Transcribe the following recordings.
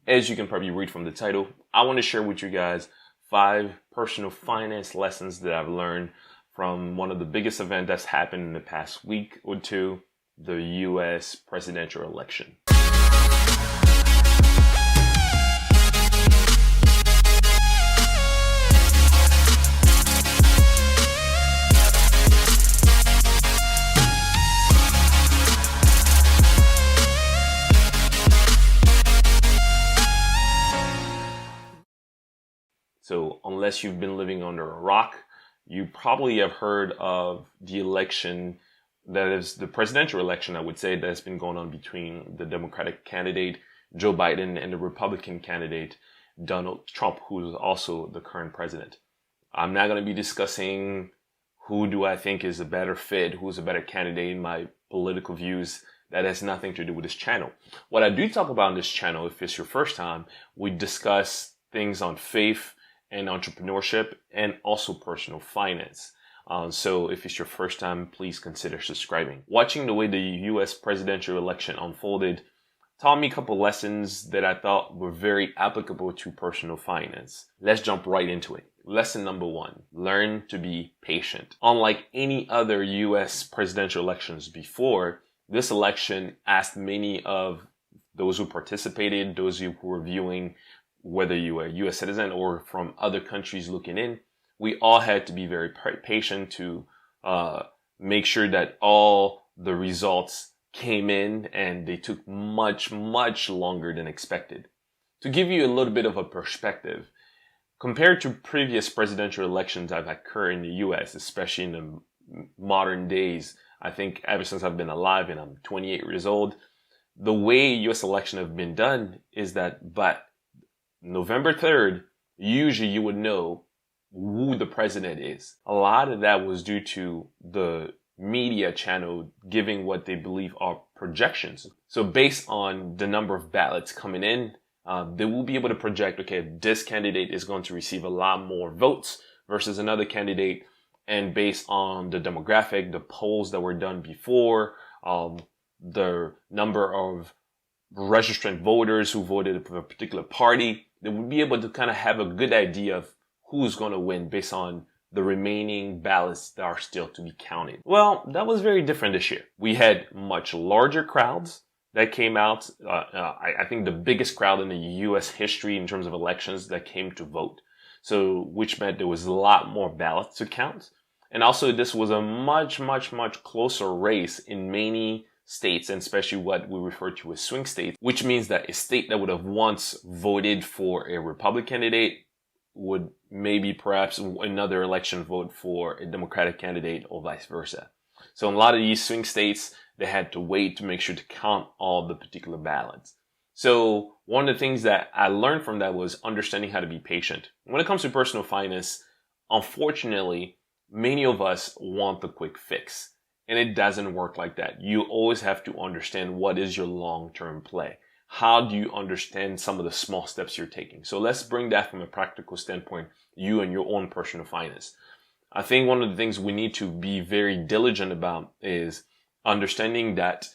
As you can probably read from the title, I want to share with you guys 5 personal finance lessons that I've learned from one of the biggest events that's happened in the past week or two, the US presidential election. So unless you've been living under a rock, you probably have heard of the election, that is the presidential election, I would say, that's been going on between the Democratic candidate, Joe Biden, and the Republican candidate, Donald Trump, who is also the current president. I'm not going to be discussing who do I think is a better fit, who's a better candidate in my political views. That has nothing to do with this channel. What I do talk about on this channel, if it's your first time, we discuss things on faith and entrepreneurship, and also personal finance. So if it's your first time, please consider subscribing. Watching the way the US presidential election unfolded taught me a couple lessons that I thought were very applicable to personal finance. Let's jump right into it. Lesson number 1, learn to be patient. Unlike any other US presidential elections before, this election asked many of those who participated, those who were viewing, whether you were a U.S. citizen or from other countries looking in, we all had to be very patient to make sure that all the results came in, and they took much, much longer than expected. To give you a little bit of a perspective, compared to previous presidential elections that have occurred in the U.S., especially in the modern days, I think ever since I've been alive and I'm 28 years old, the way U.S. elections have been done is that November 3rd, usually you would know who the president is. A lot of that was due to the media channel giving what they believe are projections. So based on the number of ballots coming in, they will be able to project, okay, this candidate is going to receive a lot more votes versus another candidate. And based on the demographic, the polls that were done before, the number of registrant voters who voted for a particular party, they would be able to kind of have a good idea of who's going to win based on the remaining ballots that are still to be counted. Well, that was very different this year. We had much larger crowds that came out. I think the biggest crowd in the U.S. history in terms of elections that came to vote. So, which meant there was a lot more ballots to count. And also this was a much, much, much closer race in many states, and especially what we refer to as swing states, which means that a state that would have once voted for a Republican candidate would maybe perhaps another election vote for a Democratic candidate or vice versa. So in a lot of these swing states, they had to wait to make sure to count all the particular ballots. So one of the things that I learned from that was understanding how to be patient. When it comes to personal finance, unfortunately, many of us want the quick fix. And it doesn't work like that. You always have to understand what is your long-term play. How do you understand some of the small steps you're taking? So let's bring that from a practical standpoint, you and your own personal finance. I think one of the things we need to be very diligent about is understanding that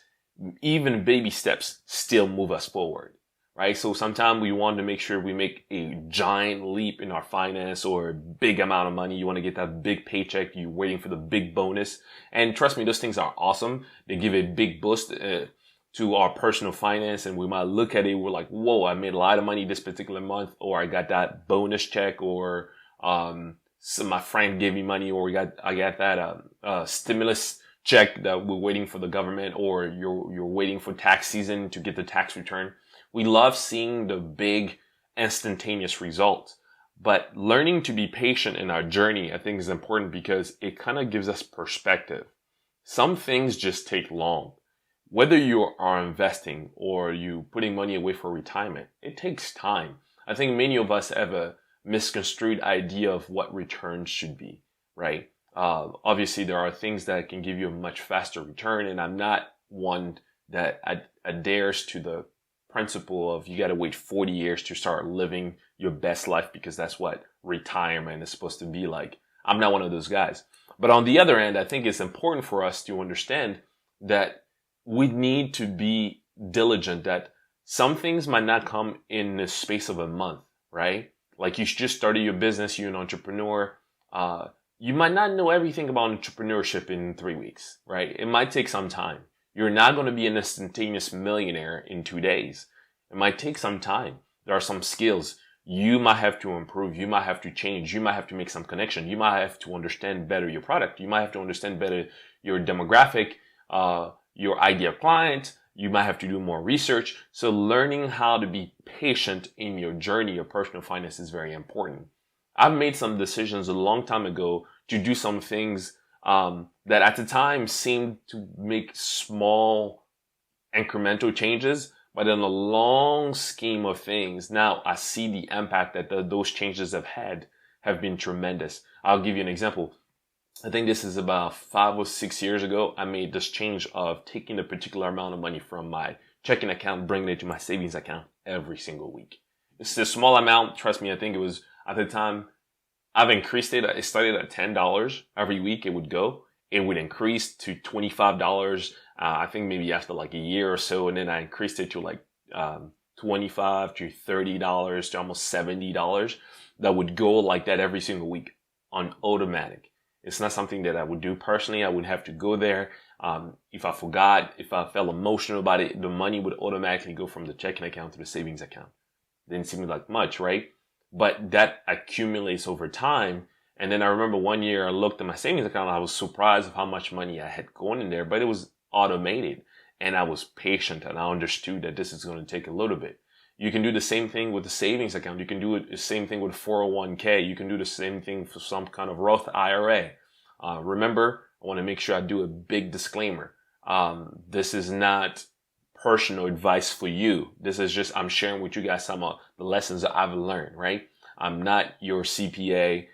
even baby steps still move us forward, right? So sometimes we want to make sure we make a giant leap in our finance or a big amount of money. You want to get that big paycheck. You're waiting for the big bonus. And trust me, those things are awesome. They give a big boost to our personal finance. And we might look at it, we're like, whoa, I made a lot of money this particular month, or I got that bonus check, or so my friend gave me money, or I got that stimulus check that we're waiting for the government, or you're waiting for tax season to get the tax return. We love seeing the big instantaneous results, but learning to be patient in our journey, I think, is important because it kind of gives us perspective. Some things just take long. Whether you are investing or you putting money away for retirement, it takes time. I think many of us have a misconstrued idea of what returns should be, right? Obviously, there are things that can give you a much faster return, and I'm not one that adheres to the principle of you got to wait 40 years to start living your best life because that's what retirement is supposed to be like. I'm not one of those guys. But on the other end, I think it's important for us to understand that we need to be diligent, that Some things might not come in the space of a month, right? Like you just started your business, you're an entrepreneur. You might not know everything about entrepreneurship in 3 weeks, right? It might take some time. You're not going to be an instantaneous millionaire in 2 days. It might take some time. There are some skills you might have to improve. You might have to change. You might have to make some connection. You might have to understand better your product. You might have to understand better your demographic, your ideal client. You might have to do more research. So learning how to be patient in your journey of personal finance is very important. I've made some decisions a long time ago to do some things that at the time seemed to make small incremental changes, but in the long scheme of things, now I see the impact that those changes have been tremendous. I'll give you an example. I think this is about 5 or 6 years ago. I made this change of taking a particular amount of money from my checking account, bringing it to my savings account every single week. It's a small amount. Trust me, I think it was at the time, I've increased it. It started at $10 every week. It would go. It would increase to $25. I think maybe after like a year or so. And then I increased it to like, $25 to $30 to almost $70 that would go like that every single week on automatic. It's not something that I would do personally. I would have to go there. If I forgot, if I felt emotional about it, the money would automatically go from the checking account to the savings account. Didn't seem like much, right? But that accumulates over time. And then I remember one year I looked at my savings account and I was surprised of how much money I had going in there, but it was automated and I was patient and I understood that this is going to take a little bit. You can do the same thing with the savings account. You can do the same thing with 401k. You can do the same thing for some kind of Roth IRA. Remember, I want to make sure I do a big disclaimer. This is not personal advice for you. This is just, I'm sharing with you guys some of the lessons that I've learned, right? I'm not your CPA.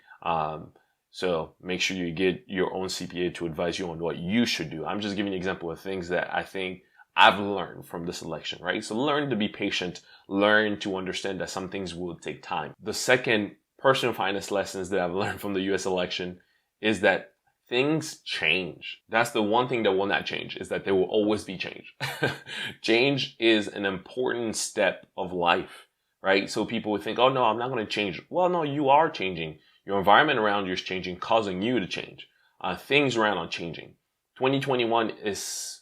So make sure you get your own CPA to advise you on what you should do. I'm just giving you an example of things that I think I've learned from this election, right? So learn to be patient, learn to understand that some things will take time. The second personal finance lessons that I've learned from the US election is that things change. That's the one thing that will not change, is that there will always be change. Change is an important step of life, right? So people would think, oh no, I'm not going to change. Well, no, you are changing. Your environment around you is changing, causing you to change. Things around are changing. 2021 is,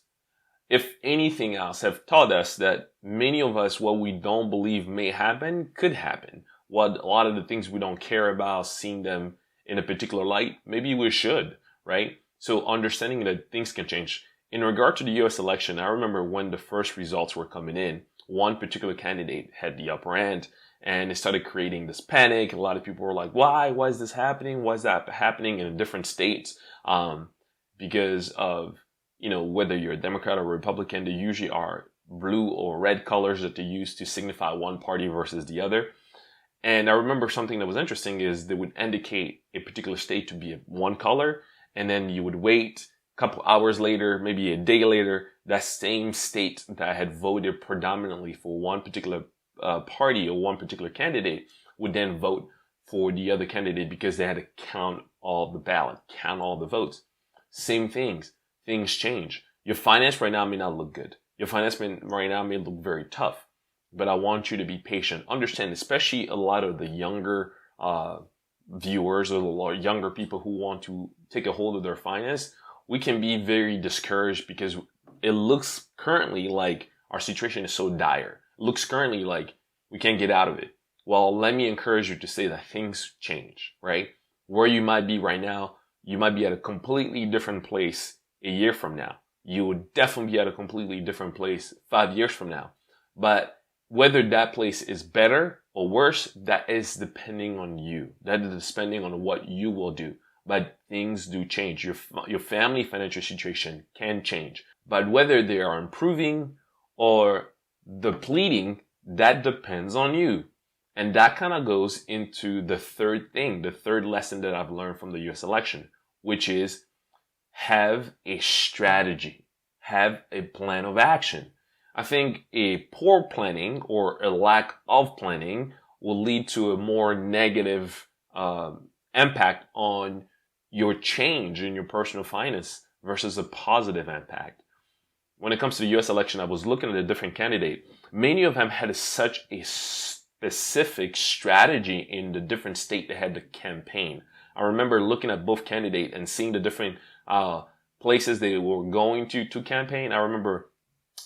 if anything else, have taught us that many of us, what we don't believe may happen, could happen. What a lot of the things we don't care about, seeing them in a particular light, maybe we should, right? So understanding that things can change. In regard to the US election, I remember when the first results were coming in, one particular candidate had the upper hand and it started creating this panic. A lot of people were like, why? Why is this happening? Why is that happening in different states? Because of, whether you're a Democrat or Republican, they usually are blue or red colors that they use to signify one party versus the other. And I remember something that was interesting is they would indicate a particular state to be one color, and then you would wait a couple hours later, maybe a day later, that same state that had voted predominantly for one particular party or one particular candidate would then vote for the other candidate because they had to count all the ballot, count all the votes. Same things. Things change. Your finance right now may not look good. Your finance right now may look very tough. But I want you to be patient. Understand, especially a lot of the younger viewers or the younger people who want to take a hold of their finance, we can be very discouraged because it looks currently like our situation is so dire. It looks currently like we can't get out of it. Well, let me encourage you to say that things change, right? Where you might be right now, you might be at a completely different place a year from now. You would definitely be at a completely different place 5 years from now. But whether that place is better or worse, that is depending on you. That is depending on what you will do. But things do change. Your family financial situation can change. But whether they are improving or depleting, that depends on you. And that kind of goes into the third thing, the third lesson that I've learned from the US election, which is have a strategy, have a plan of action. I think a poor planning or a lack of planning will lead to a more negative impact on your change in your personal finance versus a positive impact. when it comes to the US election, I was looking at a different candidate. Many of them had such a specific strategy in the different state they had to campaign. I remember looking at both candidates and seeing the different places they were going to campaign. I remember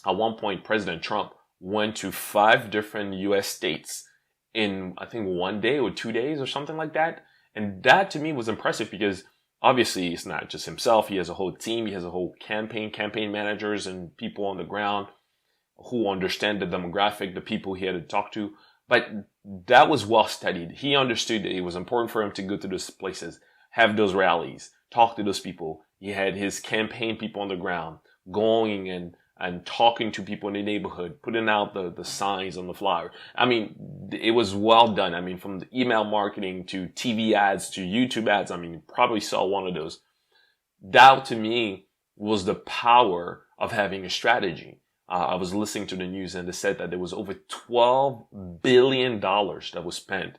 at one point, President Trump went to 5 different US states in, I think, 1 day or 2 days or something like that. And that to me was impressive because obviously it's not just himself. He has a whole team. He has a whole campaign managers and people on the ground who understand the demographic, the people he had to talk to. But that was well studied. He understood that it was important for him to go to those places, have those rallies, talk to those people. He had his campaign people on the ground going and talking to people in the neighborhood, putting out the signs on the flyer. I mean, it was well done. I mean, from the email marketing to TV ads to YouTube ads. I mean, you probably saw one of those. That to me was the power of having a strategy. I was listening to the news and they said that there was over $12 billion that was spent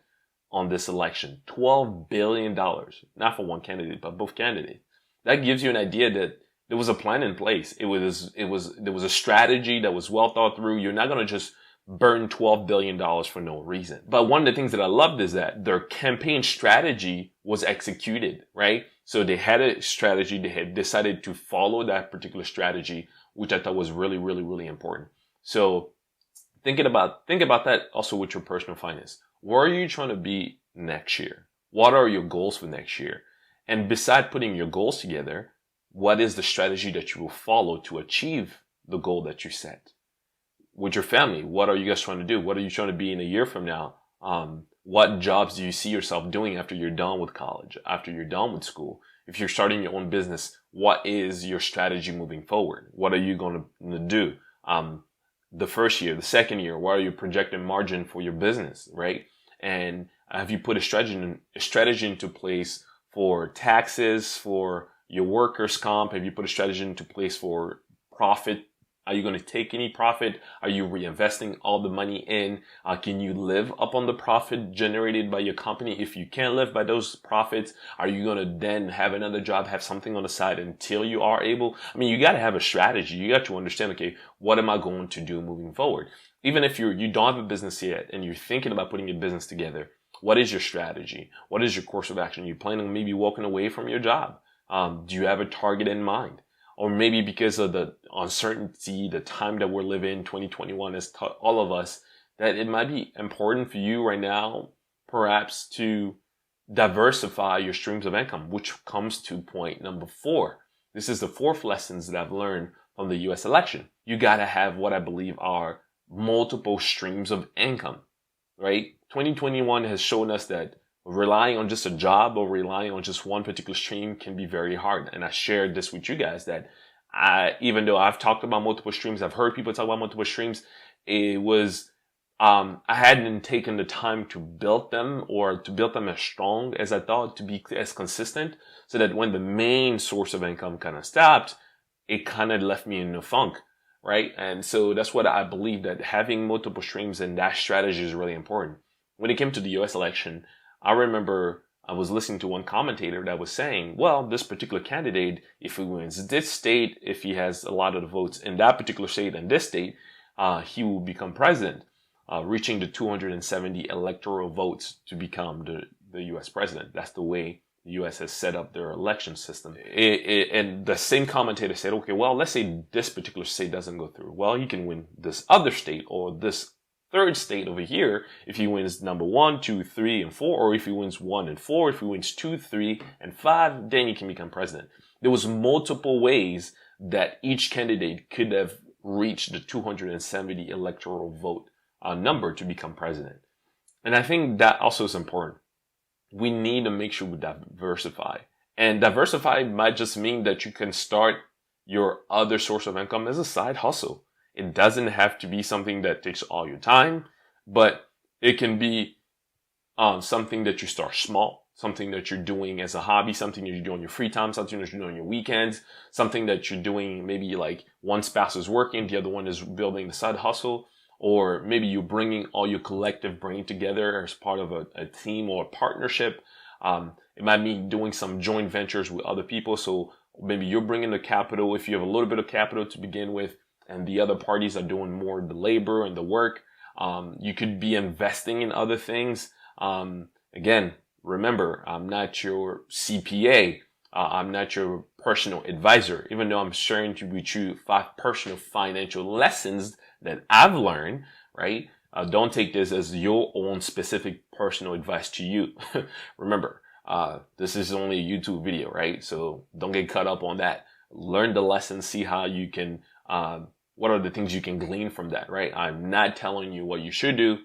on this election. $12 billion. Not for one candidate, but both candidates. That gives you an idea that there was a plan in place. There was a strategy that was well thought through. You're not going to just burn $12 billion for no reason. But one of the things that I loved is that their campaign strategy was executed, right? So they had a strategy. They had decided to follow that particular strategy, which I thought was really, really, really important. So think about that also with your personal finance. Where are you trying to be next year? What are your goals for next year? And beside putting your goals together, what is the strategy that you will follow to achieve the goal that you set? With your family, what are you guys trying to do? What are you trying to be in a year from now? What jobs do you see yourself doing after you're done with college, after you're done with school? If you're starting your own business, what is your strategy moving forward? What are you going to do? The first year, the second year, what are your projected margin for your business, right? And have you put a strategy into place for taxes, for your workers' comp? Have you put a strategy into place for profit? Are you going to take any profit? Are you reinvesting all the money in? Can you live up on the profit generated by your company? If you can't live by those profits, are you going to then have another job, have something on the side until you are able? I mean, you got to have a strategy. You got to understand, okay, what am I going to do moving forward? Even if you don't have a business yet and you're thinking about putting your business together, what is your strategy? What is your course of action? You planning on maybe walking away from your job? Do you have a target in mind? Or maybe because of the uncertainty, the time that we're living in, 2021 has taught all of us that it might be important for you right now, perhaps to diversify your streams of income, which comes to point number 4. This is the 4th lessons that I've learned from the US election. You got to have what I believe are multiple streams of income, right? 2021 has shown us that relying on just a job or relying on just one particular stream can be very hard. And I shared this with you guys that even though I've talked about multiple streams, I've heard people talk about multiple streams, it was, I hadn't taken the time to build them or to build them as strong as I thought, to be as consistent, so that when the main source of income kind of stopped, it kind of left me in a funk, right? And so that's what I believe, that having multiple streams and that strategy is really important. When it came to the US election, I remember I was listening to one commentator that was saying, well, this particular candidate, if he wins this state, if he has a lot of the votes in that particular state and this state, he will become president, reaching the 270 electoral votes to become the U.S. president. That's the way the U.S. has set up their election system. And the same commentator said, okay, well, let's say this particular state doesn't go through. Well, he can win this other state or this third state over here if he wins number 1, 2, 3, and 4, or if he wins 1 and 4, if he wins 2, 3, and 5, then he can become president. There was multiple ways that each candidate could have reached the 270 electoral vote number to become president. And I think that also is important. We need to make sure we diversify. And diversify might just mean that you can start your other source of income as a side hustle. It doesn't have to be something that takes all your time, but it can be something that you start small, something that you're doing as a hobby, something that you do on your free time, something that you do on your weekends, something that you're doing maybe like one spouse is working, the other one is building the side hustle, or maybe you're bringing all your collective brain together as part of a team or a partnership. It might mean doing some joint ventures with other people. So maybe you're bringing the capital. If you have a little bit of capital to begin with, and the other parties are doing more of the labor and the work. You could be investing in other things. Again, remember, I'm not your CPA. I'm not your personal advisor, even though I'm sharing with you 5 personal financial lessons that I've learned, right? Don't take this as your own specific personal advice to you. Remember, this is only a YouTube video, right? So don't get caught up on that. Learn the lessons, see how you can, what are the things you can glean from that, right? I'm not telling you what you should do.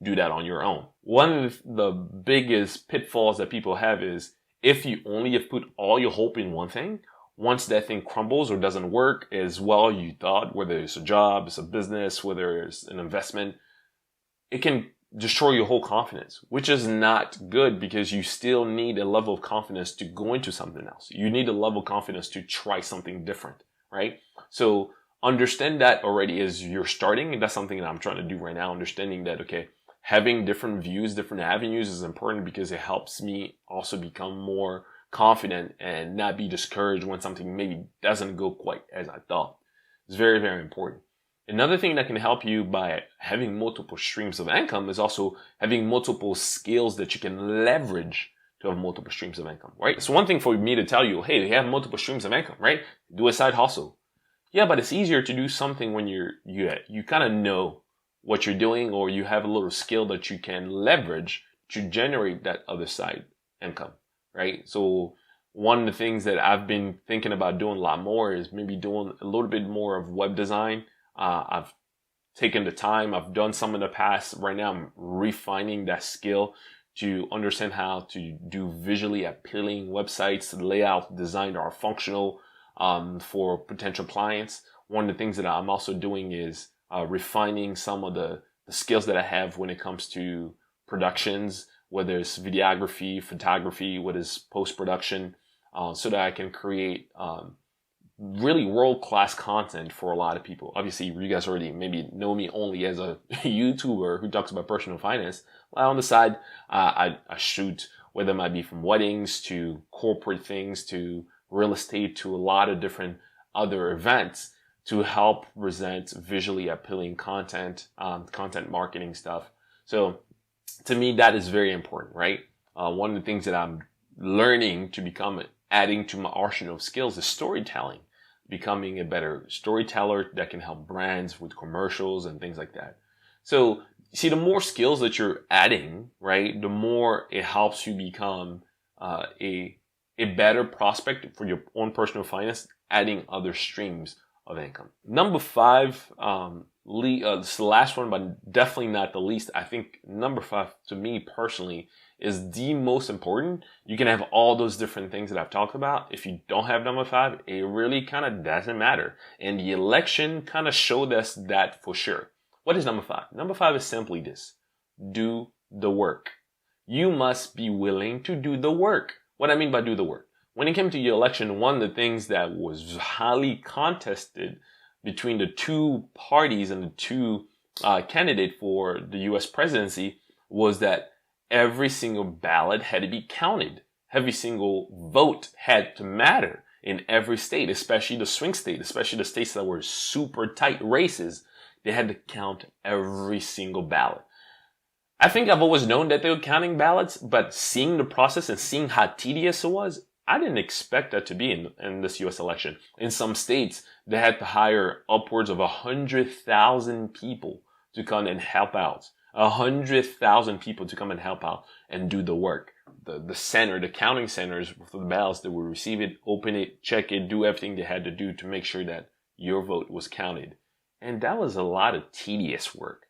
Do that on your own. One of the biggest pitfalls that people have is if you only have put all your hope in one thing, once that thing crumbles or doesn't work as well you thought, whether it's a job, it's a business, whether it's an investment, it can destroy your whole confidence, which is not good because you still need a level of confidence to go into something else. You need a level of confidence to try something different, right? So understand that already as you're starting. And that's something that I'm trying to do right now, understanding that, okay, having different views, different avenues is important because it helps me also become more confident and not be discouraged when something maybe doesn't go quite as I thought. It's very, very important. Another thing that can help you by having multiple streams of income is also having multiple skills that you can leverage to have multiple streams of income, right? It's one thing for me to tell you, hey, you have multiple streams of income, right? Do a side hustle. Yeah, but it's easier to do something when you kind of know what you're doing, or you have a little skill that you can leverage to generate that other side income, right? So one of the things that I've been thinking about doing a lot more is maybe doing a little bit more of web design. I've taken the time. I've done some in the past. Right now, I'm refining that skill to understand how to do visually appealing websites, layout, design that are functional for potential clients. One of the things that I'm also doing is refining some of the skills that I have when it comes to productions, whether it's videography, photography, whether it's post-production, so that I can create really world-class content for a lot of people. Obviously, you guys already maybe know me only as a YouTuber who talks about personal finance. Well, on the side, I shoot, whether it might be from weddings to corporate things to real estate to a lot of different other events to help present visually appealing content, content marketing stuff. So to me, that is very important, right? One of the things that I'm learning to become, adding to my arsenal of skills is storytelling, becoming a better storyteller that can help brands with commercials and things like that. So see, the more skills that you're adding, right, the more it helps you become a better prospect for your own personal finance, adding other streams of income. Number 5, it's the last one, but definitely not the least. I think number 5 to me personally is the most important. You can have all those different things that I've talked about. If you don't have number 5, it really kind of doesn't matter. And the election kind of showed us that for sure. What is number 5? Number 5 is simply this: do the work. You must be willing to do the work. What I mean by do the work. When it came to the election, one of the things that was highly contested between the two parties and the two candidates for the U.S. presidency was that every single ballot had to be counted. Every single vote had to matter in every state, especially the swing state, especially the states that were super tight races. They had to count every single ballot. I think I've always known that they were counting ballots, but seeing the process and seeing how tedious it was, I didn't expect that to be in this U.S. election. In some states, they had to hire upwards of 100,000 people to come and help out. 100,000 people to come and help out and do the work. The center, the counting centers for the ballots, that would receive it, open it, check it, do everything they had to do to make sure that your vote was counted. And that was a lot of tedious work.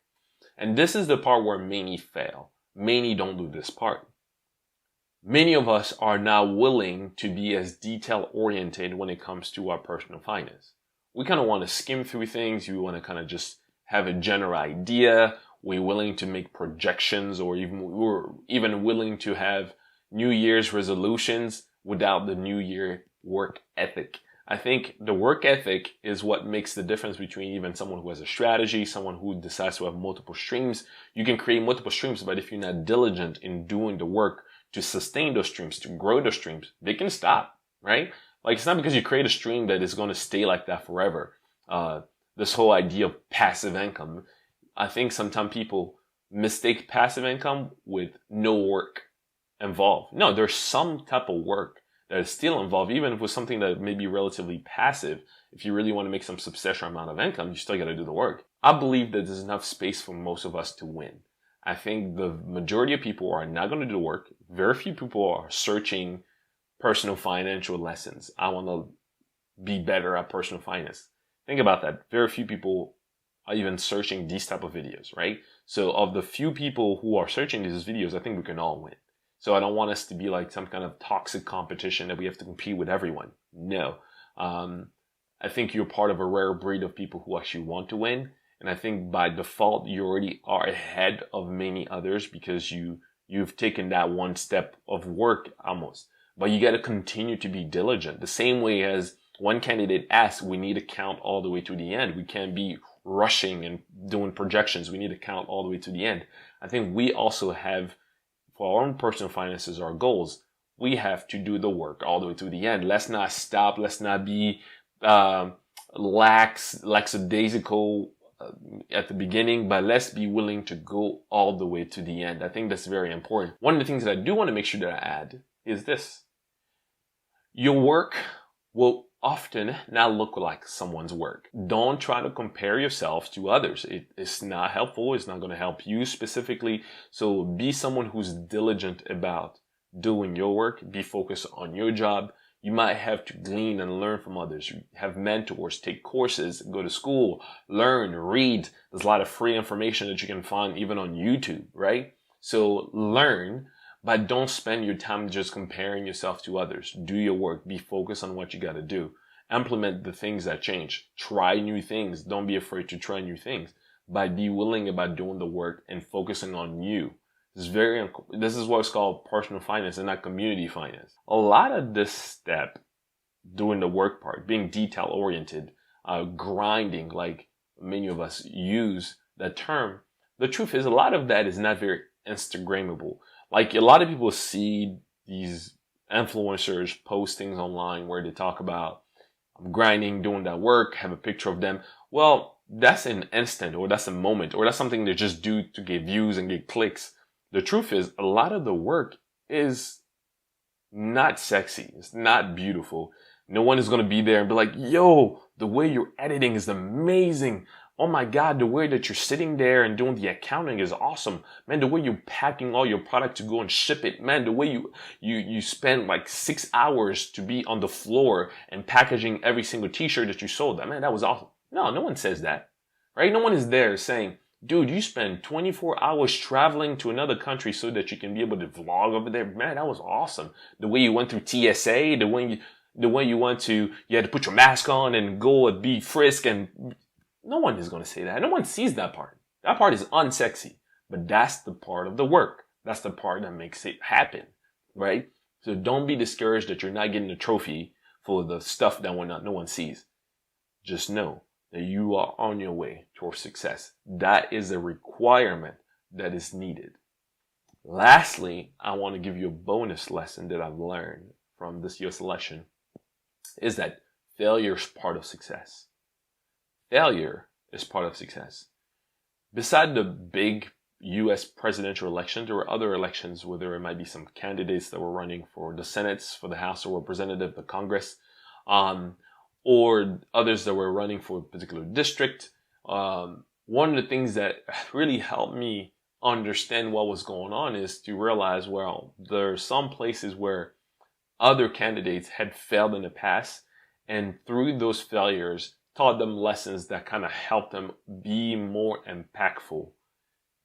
And this is the part where many fail. Many don't do this part. Many of us are not willing to be as detail-oriented when it comes to our personal finance. We kind of want to skim through things. We want to kind of just have a general idea. We're willing to make projections, or we're even willing to have New Year's resolutions without the New Year work ethic. I think the work ethic is what makes the difference between even someone who has a strategy, someone who decides to have multiple streams. You can create multiple streams, but if you're not diligent in doing the work to sustain those streams, to grow those streams, they can stop, right? Like, it's not because you create a stream that is going to stay like that forever. this whole idea of passive income. I think sometimes people mistake passive income with no work involved. No, there's some type of work that is still involved, even if with something that may be relatively passive. If you really want to make some substantial amount of income, you still got to do the work. I believe that there's enough space for most of us to win. I think the majority of people are not going to do the work. Very few people are searching personal financial lessons. I want to be better at personal finance. Think about that. Very few people are even searching these type of videos, right? So of the few people who are searching these videos, I think we can all win. So I don't want us to be like some kind of toxic competition that we have to compete with everyone. No. I think you're part of a rare breed of people who actually want to win. And I think by default, you already are ahead of many others because you've taken that one step of work almost. But you got to continue to be diligent. The same way as one candidate asked, we need to count all the way to the end. We can't be rushing and doing projections. We need to count all the way to the end. I think we also have, for our own personal finances, our goals, we have to do the work all the way to the end. Let's not stop. Let's not be lackadaisical at the beginning, but let's be willing to go all the way to the end. I think that's very important. One of the things that I do want to make sure that I add is this. Your work will often not look like someone's work. Don't try to compare yourself to others. It's not helpful. It's not going to help you specifically. So be someone who's diligent about doing your work. Be focused on your job. You might have to glean and learn from others. Have mentors, take courses, go to school, learn, read. There's a lot of free information that you can find even on YouTube, right? So learn, but don't spend your time just comparing yourself to others. Do your work. Be focused on what you got to do. Implement the things that change. Try new things. Don't be afraid to try new things, but be willing about doing the work and focusing on you. This is what's called personal finance and not community finance. A lot of this step, doing the work part, being detail oriented, grinding, like many of us use that term. The truth is a lot of that is not very Instagrammable. Like a lot of people see these influencers post things online where they talk about I'm grinding, doing that work, have a picture of them. Well, that's an instant or that's a moment or that's something they just do to get views and get clicks. The truth is, a lot of the work is not sexy. It's not beautiful. No one is going to be there and be like, yo, the way you're editing is amazing. Oh my God, the way that you're sitting there and doing the accounting is awesome. Man, the way you're packing all your product to go and ship it. Man, the way you spend like 6 hours to be on the floor and packaging every single t-shirt that you sold. Man, that was awesome. No one says that, right? No one is there saying, dude, you spend 24 hours traveling to another country so that you can be able to vlog over there. Man, that was awesome. The way you went through TSA, the way you had to put your mask on and go and be frisk, and no one is going to say that. No one sees that part. That part is unsexy, but that's the part of the work. That's the part that makes it happen, right? So don't be discouraged that you're not getting a trophy for the stuff that no one sees. Just know that you are on your way towards success. That is a requirement that is needed. Lastly, I want to give you a bonus lesson that I've learned from this year's election is that failure is part of success. Failure is part of success. Beside the big U.S. presidential election, there were other elections where there might be some candidates that were running for the Senate, for the House of Representatives, the Congress, or others that were running for a particular district. One of the things that really helped me understand what was going on is to realize, well, there are some places where other candidates had failed in the past, and through those failures, taught them lessons that kind of helped them be more impactful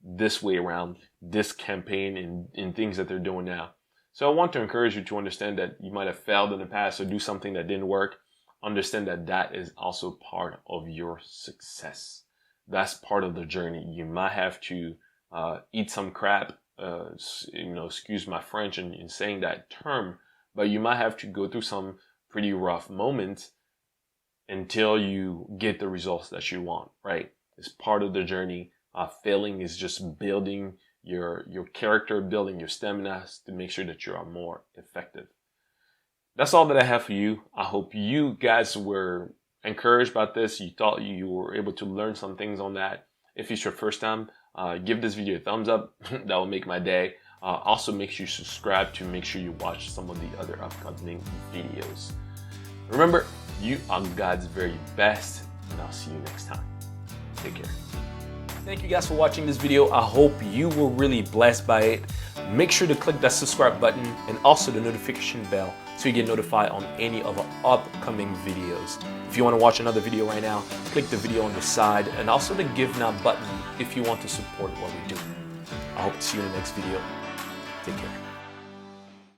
this way around, this campaign in things that they're doing now. So I want to encourage you to understand that you might have failed in the past or do something that didn't work. Understand that that is also part of your success. That's part of the journey. You might have to eat some crap, excuse my French in saying that term, but you might have to go through some pretty rough moments until you get the results that you want, right? It's part of the journey. Failing is just building your character, building your stamina to make sure that you are more effective. That's all that I have for you. I hope you guys were encouraged about this, you thought you were able to learn some things on that, if it's your first time, give this video a thumbs up. That will make my day. Also, make sure you subscribe to make sure you watch some of the other upcoming videos. Remember, you are God's very best, and I'll see you next time. Take care. Thank you guys for watching this video. I hope you were really blessed by it. Make sure to click that subscribe button and also the notification bell so you get notified on any of our upcoming videos. If you want to watch another video right now, click the video on the side and also the Give Now button if you want to support what we do. I hope to see you in the next video. Take care.